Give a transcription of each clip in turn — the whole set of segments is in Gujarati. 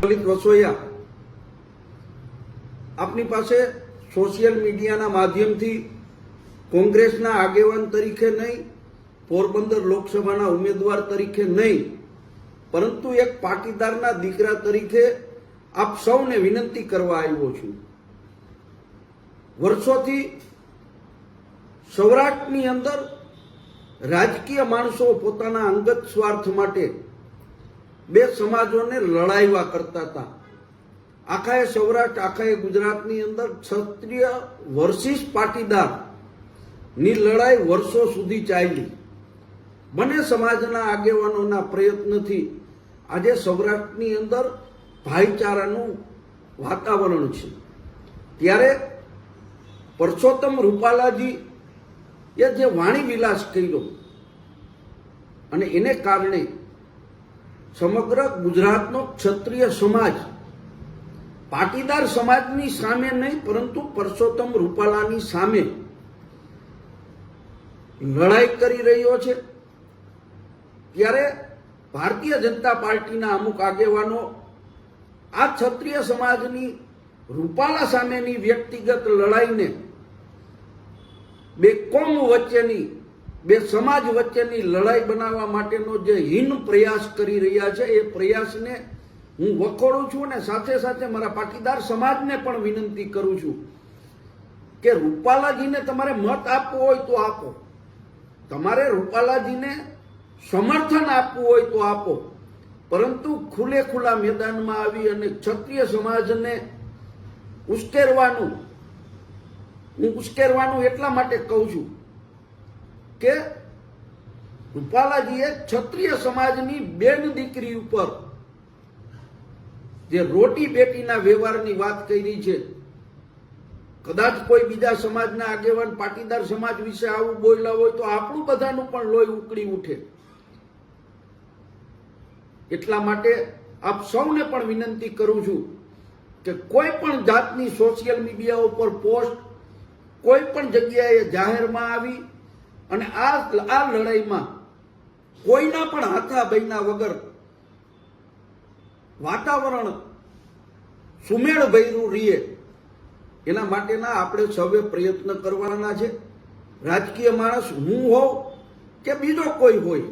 દલિત વસોયા આપની પાસે સોશિયલ મીડિયાના માધ્યમથી કોંગ્રેસના આગેવાન તરીકે નહીં, પોરબંદર લોકસભાના ઉમેદવાર તરીકે નહીં, પરંતુ એક પાટીદારના દીકરા તરીકે આપ સૌને વિનંતી કરવા આવ્યો છું. વર્ષોથી સૌરાષ્ટ્રની અંદર રાજકીય માણસો પોતાના અંગત સ્વાર્થ માટે બે સમાજોને લડાઈવા કરતા હતા. આખાએ સૌરાષ્ટ્ર, આખાએ ગુજરાતની અંદર ક્ષત્રિય વર્સિસ પાટીદાર ની લડાઈ વર્ષો સુધી ચાલી. બંને સમાજના આગેવાનોના પ્રયત્નથી આજે સૌરાષ્ટ્રની અંદર ભાઈચારાનું વાતાવરણ છે. ત્યારે પરસોત્તમ રૂપાલાજી એ જે વાણી વિલાસ કર્યો અને એને કારણે સમગ્ર ગુજરાતનો ક્ષત્રિય સમાજ પાટીદાર સમાજની સામે નહીં, પરંતુ પરસોત્તમ રૂપાલાની સામે લડાઈ કરી રહ્યો છે. ત્યારે ભારતીય જનતા પાર્ટીના અમુક આગેવાનો આ ક્ષત્રિય સમાજની રૂપાલા સામેની વ્યક્તિગત લડાઈને બે કોમ વચ્ચેની, બે સમાજ વચ્ચેની લડાઈ બનાવવા માટેનો જે હીન પ્રયાસ કરી રહ્યા છે, એ પ્રયાસને હું વખોડું છું અને સાથે સાથે મારા પાટીદાર સમાજને પણ વિનંતી કરું છું કે રૂપાલાજીને તમારે મત આપવો હોય તો આપો, તમારે રૂપાલાજીને સમર્થન આપવું હોય તો આપો, પરંતુ ખુલ્લે ખુલ્લા મેદાનમાં આવી અને ક્ષત્રિય સમાજને ઉશ્કેરવાનું એટલા માટે કહું છું કે રૂપાલાજીએ ક્ષત્રિય સમાજની બેન દીકરી ઉપર જે રોટી બેટીના વ્યવહારની વાત કરી છે, કદાચ કોઈ બીજા સમાજના આગેવાન પાટીદાર સમાજ વિશે આવું બોલ્યા હોય તો આપણું બધાનું પણ લોહી ઉકળી ઉઠે. એટલા માટે આપ સૌને પણ વિનંતી કરું છું કે કોઈ પણ જાતની સોશિયલ મીડિયા ઉપર પોસ્ટ કોઈ પણ જગ્યાએ જાહેરમાં આવી અને આ લડાઈમાં કોઈના પણ હાથા બૈના વગર વાતાવરણ સુમેળભર્યું રહીએ એના માટેના આપણે સૌએ પ્રયત્ન કરવાના છે. રાજકીય માણસ હું હોઉં કે બીજો કોઈ હોય,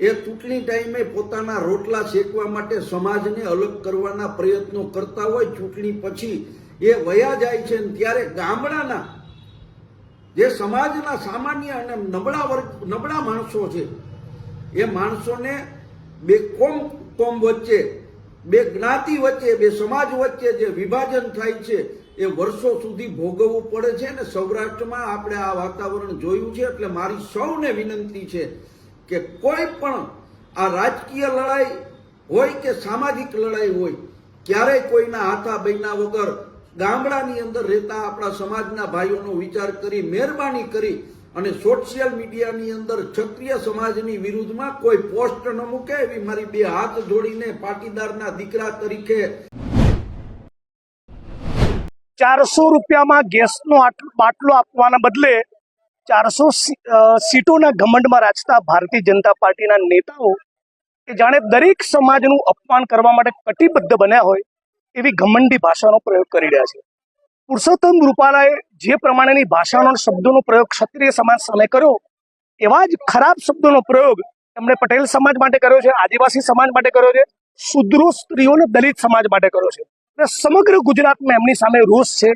એ ચૂંટણી ટાઈમે પોતાના રોટલા શેકવા માટે સમાજને અલગ કરવાના પ્રયત્નો કરતા હોય, ચૂંટણી પછી એ વયા જાય છે. ત્યારે ગામડાના જે સમાજના સામાન્ય અને નબળા માણસો છે, એ માણસોને બે કોમ વચ્ચે, બે જ્ઞાતિ વચ્ચે, બે સમાજ વચ્ચે જે વિભાજન થાય છે એ વર્ષો સુધી ભોગવવું પડે છે. અને સૌરાષ્ટ્રમાં આપણે આ વાતાવરણ જોયું છે. એટલે મારી સૌને વિનંતી છે કે કોઈ પણ આ રાજકીય લડાઈ હોય કે સામાજિક લડાઈ હોય, ક્યારેય કોઈના હાથા બૈના વગર ગામડાની અંદર રહેતા આપણા સમાજના ભાઈઓનો વિચાર કરી મહેરબાની કરી અને સોશિયલ મીડિયાની અંદર ક્ષત્રિય સમાજની વિરુદ્ધમાં કોઈ પોસ્ટ ન મૂકે, એવી મારી બે હાથ જોડીને પાટીદારના દીકરા તરીકે. 400 રૂપિયામાં ગેસનો બાટલો આપવાના બદલે 400 સીટોના ઘમંડમાં રાજતા ભારતીય જનતા પાર્ટીના નેતાઓ કે જાણે દરેક સમાજનું અપમાન કરવા માટે કટિબદ્ધ બન્યા હોય એવી ઘમંડી ભાષાનો પ્રયોગ કરી રહ્યા છે. પુરુષોત્તમ રૂપાલાએ જે પ્રમાણેની ભાષાનો શબ્દોનો પ્રયોગ ક્ષત્રિય સમાજ સામે કર્યો, એવા જ ખરાબ શબ્દોનો પ્રયોગ એમણે પટેલ સમાજ માટે કર્યો છે, આદિવાસી સમાજ માટે કર્યો છે, શુદ્રો સ્ત્રીઓ અને દલિત સમાજ માટે કર્યો છે. અને સમગ્ર ગુજરાતમાં એમની સામે રોષ છે.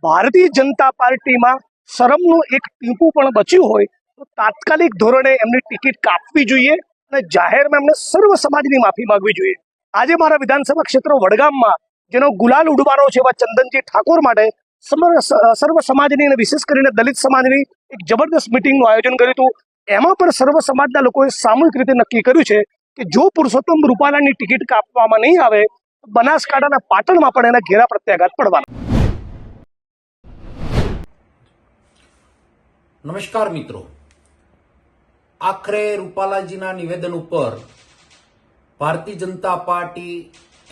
ભારતીય જનતા પાર્ટીમાં શરમનું એક ટીપું પણ બચ્યું હોય તો તાત્કાલિક ધોરણે એમની ટિકિટ કાપવી જોઈએ અને જાહેરમાં એમને સર્વ સમાજની માફી માંગવી જોઈએ. આજે મારા વિધાનસભા ક્ષેત્ર વડગામમાં જેનો ગુલાલ ઉડવાનો છે એવા ચંદનજી ઠાકોર માટે સર્વ સમાજની અને વિશેષ કરીને દલિત સમાજની એક જબરદસ્ત મિટિંગનું આયોજન કર્યું હતું. એમાં પણ સર્વ સમાજના લોકોએ સામૂહિક રીતે નક્કી કર્યું છે કે જો પુરુષોત્તમ રૂપાલાની ટિકિટ કાપવામાં નહીં આવે તો બનાસકાંઠાના પાટણમાં પણ એના ઘેરા પ્રત્યાઘાત પડવાના. નમસ્કાર મિત્રો, આખરે રૂપાલાજીના નિવેદન ઉપર ભારતીય જનતા પાર્ટી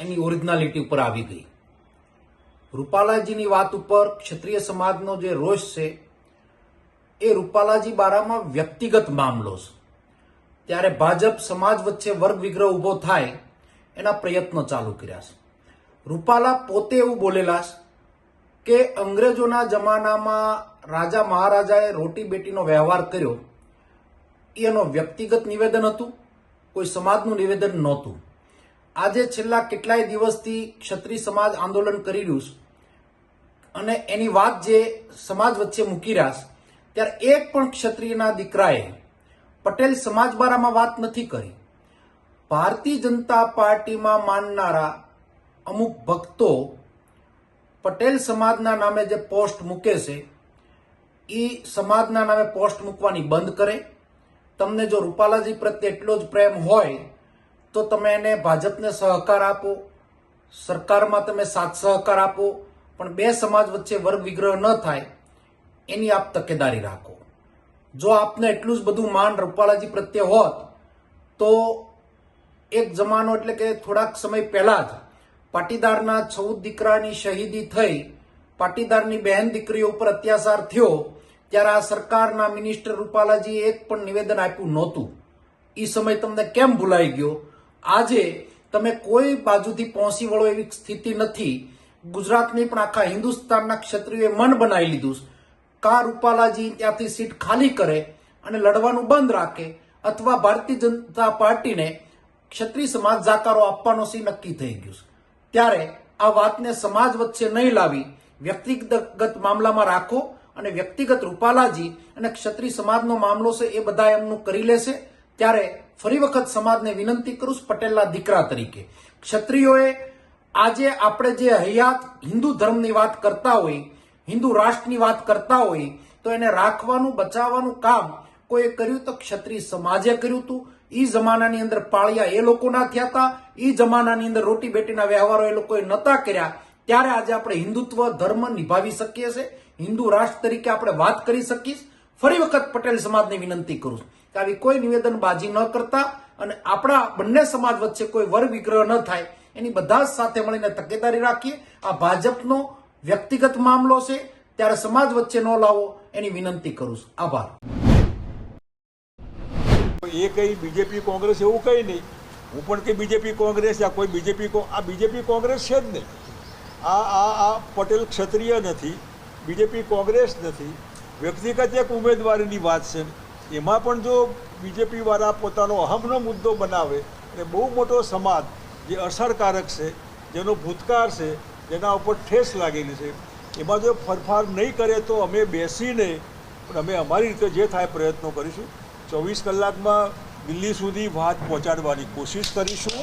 એની ઓરિજિનાલિટી ઉપર આવી ગઈ. રૂપાલાજીની વાત ઉપર ક્ષત્રિય સમાજનો જે રોષ છે એ રૂપાલાજી બારામાં વ્યક્તિગત મામલો છે. ત્યારે ભાજપ સમાજ વચ્ચે વર્ગ વિગ્રહ ઉભો થાય એના પ્રયત્નો ચાલુ કર્યા છે. રૂપાલા પોતે એવું બોલેલા કે અંગ્રેજોના જમાનામાં રાજા મહારાજાએ રોટી બેટીનો વ્યવહાર કર્યો એનો વ્યક્તિગત નિવેદન હતું, કોઈ સમાજનું નિવેદન નહોતું. આજે છેલ્લા કેટલાય દિવસથી ક્ષત્રિય સમાજ આંદોલન કરી રહ્યું છે અને એની વાત જે સમાજ વચ્ચે મૂકી રહ્યા છે, ત્યારે એક પણ ક્ષત્રિયના દીકરાએ પટેલ સમાજ બારામાં વાત નથી કરી. ભારતીય જનતા પાર્ટીમાં માનનારા અમુક ભક્તો પટેલ સમાજના નામે જે પોસ્ટ મૂકે છે એ સમાજના નામે પોસ્ટ મૂકવાની બંધ કરે. તમને જો રૂપાલાજી પ્રત્યે એટલો જ પ્રેમ હોય તો તમે એને ભાજપને સહકાર આપો, સરકારમાં તમે સાથ સહકાર આપો, પણ બે સમાજ વચ્ચે વર્ગ વિગ્રહ ન થાય એની આપ તકેદારી રાખો. જો આપને એટલું જ બધું માન રૂપાલાજી પ્રત્યે હોત તો એક જમાનો એટલે કે થોડાક સમય પહેલા જ પાટીદારના 14 દીકરાની શહીદી થઈ, પાટીદારની બહેન દીકરીઓ ઉપર અત્યાચાર થયો, ત્યારે આ સરકારના મિનિસ્ટર રૂપાલાજી એક પણ નિવેદન આપ્યું નહોતું. એ સમય તમને કેમ ભૂલાઈ ગયો? આજે તમે કોઈ બાજુથી પહોંચી વળો એવી સ્થિતિ નથી. ગુજરાતની પણ આખા હિન્દુસ્તાનના ક્ષત્રિયોએ મન બનાવી લીધું કા રૂપાલાજી ત્યાંથી સીટ ખાલી કરે અને લડવાનું બંધ રાખે અથવા ભારતીય જનતા પાર્ટીને ક્ષત્રિય સમાજ જાકારો આપવાનો સી નક્કી થઈ ગયું છે. ત્યારે આ વાતને સમાજ વચ્ચે નહીં લાવી વ્યક્તિગત મામલામાં રાખો અને વ્યક્તિગત રૂપાલાજી અને ક્ષત્રિય સમાજનો મામલો છે એ બધા એમનું કરી લેશે. ત્યારે ફરી વખત સમાજને વિનંતી કરું છું, પટેલના દીકરા તરીકે ક્ષત્રિયોએ આજે આપણે જે હયાત હિન્દુ ધર્મની વાત કરતા હોય, હિન્દુ રાષ્ટ્રની વાત કરતા હોય, તો એને રાખવાનું બચાવવાનું કામ કોઈએ કર્યું તો ક્ષત્રિય સમાજે કર્યું હતું. એ જમાનાની અંદર પાળિયા એ લોકોના થયા હતા, એ જમાનાની અંદર રોટી બેટીના વ્યવહારો એ લોકોએ નતા કર્યા. ત્યારે આજે આપણે હિન્દુત્વ ધર્મ નિભાવી શકીએ છીએ, હિન્દુ રાષ્ટ્ર તરીકે આપણે વાત કરી શકીએ. ફરી વખત પટેલ સમાજને વિનંતી કરું છું કે આવી કોઈ નિવેદનબાજી ન કરતા અને આપણા બંને સમાજ વચ્ચે કોઈ વર્ગ વિગ્રહ ન થાય એની બધા જ સાથે મળીને તકેદારી રાખીએ. આ ભાજપનો વ્યક્તિગત મામલો છે, ત્યારે સમાજ વચ્ચે ન લાવો એની વિનંતી કરું છું. આભાર. એ કઈ બીજેપી કોંગ્રેસ એવું કઈ નહીં. હું પણ કે બીજેપી કોંગ્રેસ યા કોઈ બીજેપી આ બીજેપી કોંગ્રેસ છે જ નહીં. આ પટેલ ક્ષત્રિય નથી, બીજેપી કોંગ્રેસ નથી. વ્યક્તિગત એક ઉમેદવારીની વાત છે. એમાં પણ જો બીજેપી વાળા પોતાનો અહમનો મુદ્દો બનાવે અને બહુ મોટો સમાજ જે અસરકારક છે, જેનો ભૂતકાળ છે, જેના ઉપર ઠેસ લાગેલી છે, એમાં જો ફરફાર નહીં કરે તો અમે બેસીને પણ અમે અમારી રીતે જે થાય પ્રયત્નો કરીશું. 24 કલાકમાં દિલ્હી સુધી વાત પહોંચાડવાની કોશિશ કરીશું.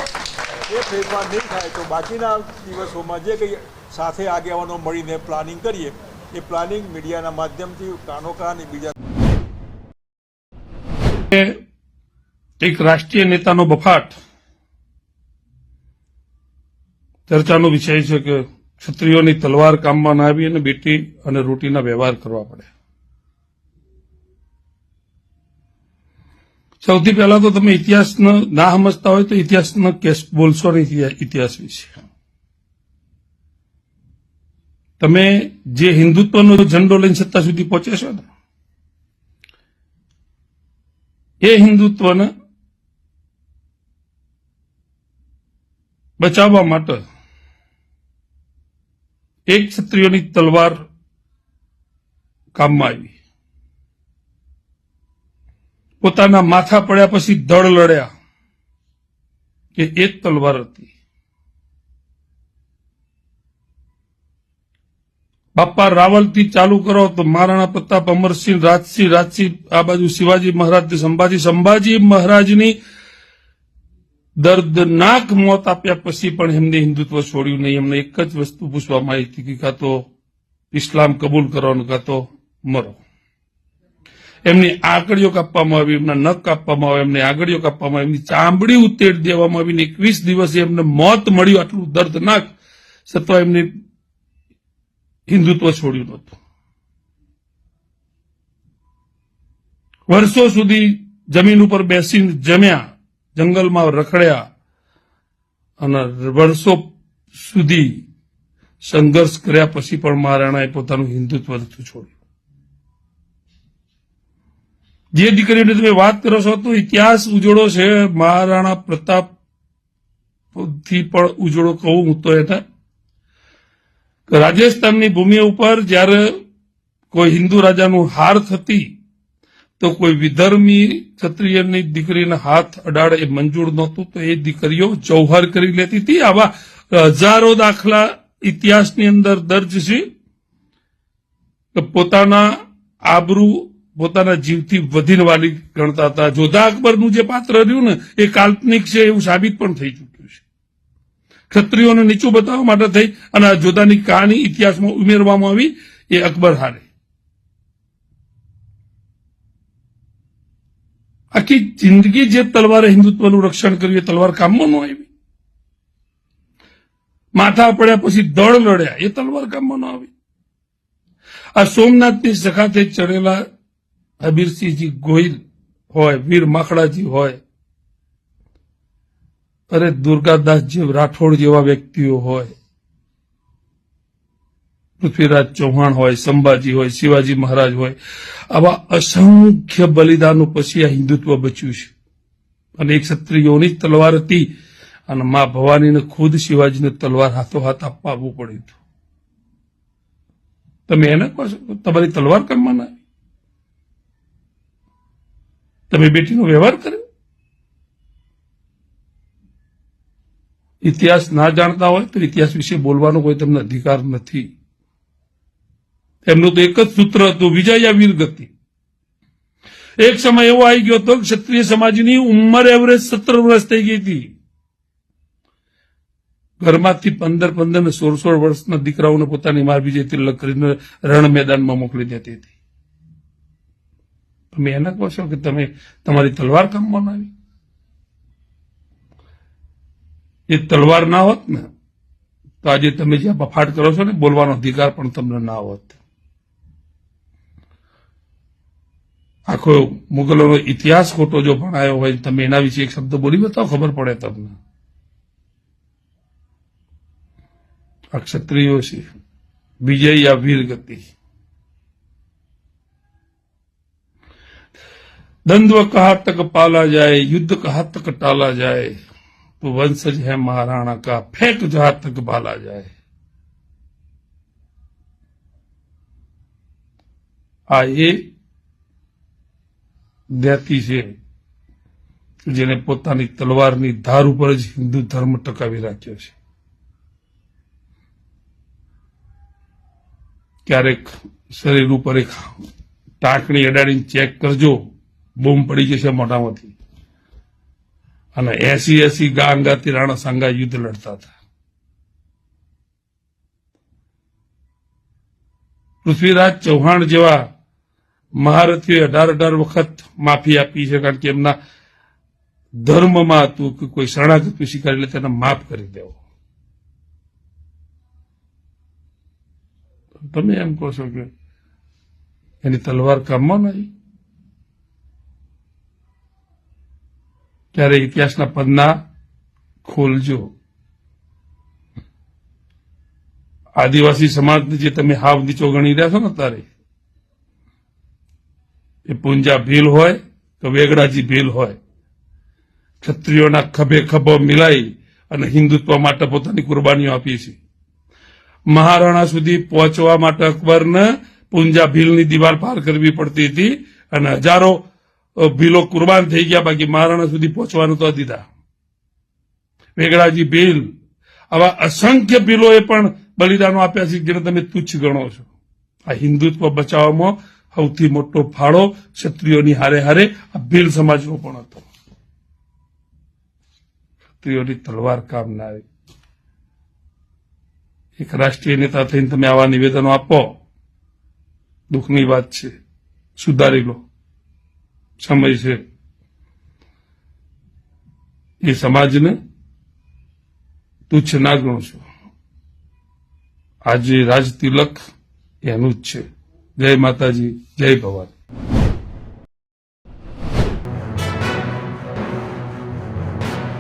એ ફેરફાર નહીં થાય તો બાકીના દિવસોમાં જે કંઈ સાથે આગેવાનો મળીને પ્લાનિંગ કરીએ એ પ્લાનિંગ મીડિયાના માધ્યમથી કાનોકાન બીજા એક રાષ્ટ્રીય નેતાનો બફાટ ચર્ચાનો વિષય છે કે ક્ષત્રિયોની તલવાર કામમાં ના આવી અને બેટી અને રોટીના વ્યવહાર કરવા પડે. સૌથી પહેલા તો તમે ઇતિહાસનો ના સમજતા હોય તો ઇતિહાસનો કેસ બોલશો નહીં. ઇતિહાસ વિશે તમે જે હિન્દુત્વનો ઝંડો લઈને સત્તા સુધી પહોંચે છો ને, એ હિન્દુત્વને બચાવવા માટે એક ક્ષત્રિયોની તલવાર કામમાં આવી. પોતાના માથા પડ્યા પછી દળ લડ્યા કે એ જ તલવાર હતી. બાપા રાવલથી ચાલુ કરો તો મહારાણા પ્રતાપ, અમરસિંહ, રાજસિંહ, આ બાજુ શિવાજી મહારાજ, સંભાજી મહારાજની દર્દનાક મોત આપ્યા પછી પણ એમને હિન્દુત્વ છોડ્યું નહીં. એમને એક જ વસ્તુ પૂછવામાં આવી હતી કે કાં તો ઇસ્લામ કબૂલ કરવાનું કાં તો મરો. એમની આંગળીઓ કાપવામાં આવી, એમના નખ કાપવામાં આવે, એમને આંગળીઓ કાપવામાં આવી, એમની ચામડી ઉતેડી દેવામાં આવી. 21 દિવસે એમને મોત મળ્યું. આટલું દર્દનાક છતાં એમને હિન્દુત્વ છોડ્યું નહોતું. વર્ષો સુધી જમીન ઉપર બેસીને જમ્યા, જંગલમાં રખડ્યા અને વર્ષો સુધી સંઘર્ષ કર્યા પછી પણ મહારાણાએ પોતાનું હિન્દુત્વ નથી છોડ્યું. જે દીકરીઓની તમે વાત કરો છો તો ઇતિહાસ ઉજળો છે. મહારાણા પ્રતાપ થી પણ ઉજળો કહું હું તો એને કે રાજસ્થાનની ભૂમિ ઉપર જ્યારે કોઈ હિન્દુ રાજાનું હાર થતી તો કોઈ વિધર્મી ક્ષત્રિયની દીકરીને હાથ અડાડે એ મંજૂર નહોતું, તો એ દીકરીઓ જૌહર કરી લેતી હતી. આવા હજારો દાખલા ઇતિહાસની અંદર દર્જ છે કે પોતાના આબરૂ પોતાના જીવથી વધીને વાલી ગણતા હતા. જોધા અકબરનું જે પાત્ર રહ્યું ને એ કાલ્પનિક છે એવું સાબિત પણ થઈ ચૂક્યું છે. ક્ષત્રિયોને નીચું બતાવવા માટે થઈ અને આ જોધાની કહાની ઇતિહાસમાં ઉમેરવામાં આવી એ અકબર હારે. આખી જિંદગી જે તલવારે હિન્દુત્વનું રક્ષણ કર્યું એ તલવાર કામમાં ન આવી. માથા પડ્યા પછી દળ લડ્યા એ તલવાર કામમાં ન આવી. આ સોમનાથની સખાતે ચડેલા હબીરસિંહજી ગોહિલ હોય, વીર માખડાજી હોય, અરે દુર્ગાદાસજી રાઠોડ જેવા વ્યક્તિઓ હોય, પૃથ્વીરાજ ચૌહાણ હોય, સંભાજી હોય, શિવાજી મહારાજ હોય, આવા અસંખ્ય બલિદાનો પછી આ હિન્દુત્વ બચ્યું છે. અને એક ક્ષત્રિયોની જ તલવાર હતી અને મા ભવાનીને ખુદ શિવાજીને તલવાર હાથો હાથ આપવા આવવું પડ્યું હતું. તમે એને કહો છો તમારી તલવાર કામમાં ના આવી? તમે બેટીનો વ્યવહાર કર્યો? ઇતિહાસ ના જાણતા હોય તો ઇતિહાસ વિશે બોલવાનો કોઈ તમને અધિકાર નથી. એમનું તો એક જ સૂત્ર હતું, વિજય યા વીરગતિ. એક સમય એવો આવી ગયો હતો ક્ષત્રિય સમાજની ઉંમર એવરેજ 17 વર્ષ થઈ ગઈ હતી. ઘરમાંથી 15 ને 16 વર્ષના દીકરાઓને પોતાની માર વિજય તિલક કરીને રણ મેદાનમાં મોકલી દેતી હતી. તમે એને કહો છો કે તમે તમારી તલવાર કામમાં ના આવી? એ તલવાર ના હોત ને તો આજે તમે જે બફાટ કરો છો ને બોલવાનો અધિકાર પણ તમને ના હોત. આખો મુગલોનો ઇતિહાસ ખોટો જો ભણાયો હોય તમે એના વિશે એક શબ્દ બોલી બતાવો, ખબર પડે તમને. આ ક્ષત્રિયો છે, વિજય યા વીરગતિ. द्वंद्व कहा तक पाला जाए, युद्ध कहा तक टाला जाए, तो वंशज है महाराणा का, फेंक जहां तक भाला जाए. આ એ જ્ઞાતિ છે જેને પોતાની તલવારની ધાર ઉપર જ હિન્દુ ધર્મ ટકાવી રાખ્યો છે. ક્યારેક શરીર ઉપર એક ટાંકણી અડાડીને ચેક કરજો, બોમ્બ પડી જશે મોઢામાંથી. અને 80 ગાંગાથી રાણા સાંગા યુદ્ધ લડતા હતા. પૃથ્વીરાજ ચૌહાણ જેવા મહારથીઓએ 18 વખત માફી આપી છે, કારણ કે એમના ધર્મમાં હતું કે કોઈ શરણાગતિ સ્વીકારી લે તેને માફ કરી દેવો. તમે એમ કહો છો કે એની તલવાર કામમાં નહીં? ત્યારે ઇતિહાસના પન્ના ખોલજો. આદિવાસી સમાજને જે તમે હાવ નીચો ગણી રહ્યા છો ને તારે, એ પૂંજા ભીલ હોય કે વેગડાજી ભીલ હોય, ક્ષત્રિયોના ખભે ખભો મિલાઈ અને હિન્દુત્વ માટે પોતાની કુરબાનીઓ આપી છે. મહારાણા સુધી પહોંચવા માટે અકબરને પૂંજા ભીલની દિવાલ પાર કરવી પડતી હતી અને હજારો ભીલો કુરબાન થઈ ગયા, બાકી મહારાણા સુધી પહોંચવાનું તો દીધા. વેગડાજી ભીલ, આવા અસંખ્ય ભીલોએ પણ બલિદાનો આપ્યા છે જેને તમે તુચ્છ ગણો છો. આ હિન્દુત્વ બચાવવામાં સૌથી મોટો ફાળો ક્ષત્રિયોની હારે હારે આ ભીલ સમાજનો પણ હતો. ક્ષત્રિયોની તલવાર કામ ના આવી. એક રાષ્ટ્રીય નેતા થઈને તમે આવા નિવેદનો આપો, દુઃખની વાત છે. સુધારી લો, સમય છે. એ સમાજને તુચ્છ ના ગણશો. આજે રાજ તિલક એનું જ છે. જય માતાજી, જય ભવાની.